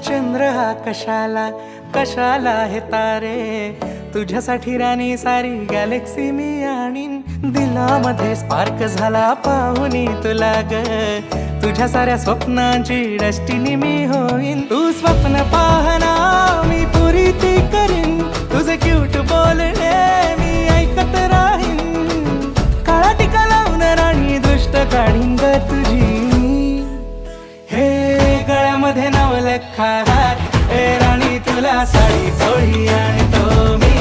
चंद्र हा कशाला कशाला हे तारे, तुझ्यासाठी राणी सारी गॅलेक्सी मी आणीन. दिलामध्ये स्पार्क झाला पाहुनी तुला ग, तुझ्या साऱ्या स्वप्नांची डेस्टिनी मी होईन. तू स्वप्न पाहना मी पुरी ती करीन, तुझे क्यूट बोलणे मी ऐकत राहीन. काळा टिका लावून राणी दृष्ट काढीन ग तुझी. हे गळ्यामध्ये नवलखा हात, ए राणी तुला साडी चोळी आणतो मी.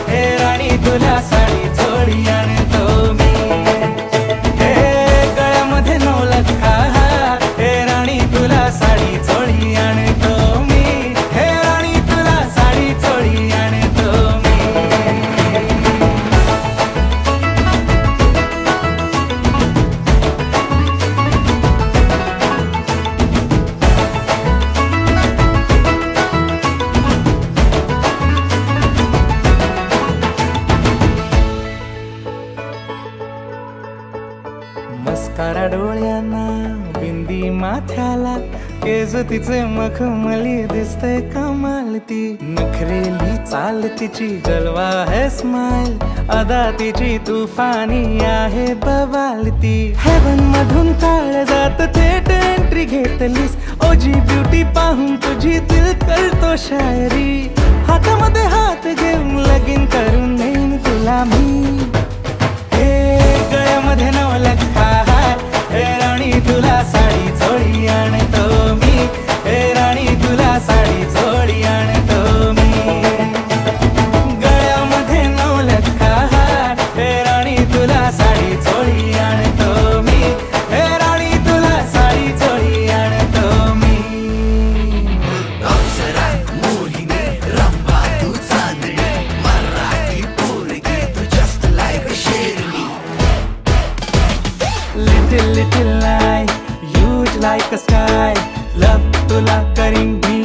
हे राणी तुला साडी चोळी आणतो मी. हे गळ्यामध्ये नवलखा हात, ए राणी तुला साडी चोळी आणतो मी. हे राणी तुला साडी चोळी आणतो मी. मस्कारा डोळ्यांना, बिंदी माथ्याला, केस तिचे मखमली दिसते कमाल. ती नखरेली चाल तिची जलवा है स्माइल, अदा तिची तुफानी आहे बवाल. ती हेवन मधून काळ जात थेट एंट्री घेतलीस. ओजी ब्युटी पाहून तुझी दिल करतो शायरी. हातामध्ये हात घेऊन लगीन करून देईन तुला मी. गळ्यामध्ये नवलखा हात, हे राणी तुला साडी चोळी आणतो मी. हे राणी तुला साडी चोळी आणतो मी. गळ्यामध्ये नवलखा हात, हे राणी तुला साडी चोळी आणतो मी. हे राणी तुला साडी चोळी आणतो मी. अप्सरा मोहिनी रंभा तू चांदणी, मराठी पोरगी तू just like a शेरनी. Little little lie, huge like a sky. Love तुला करीन मी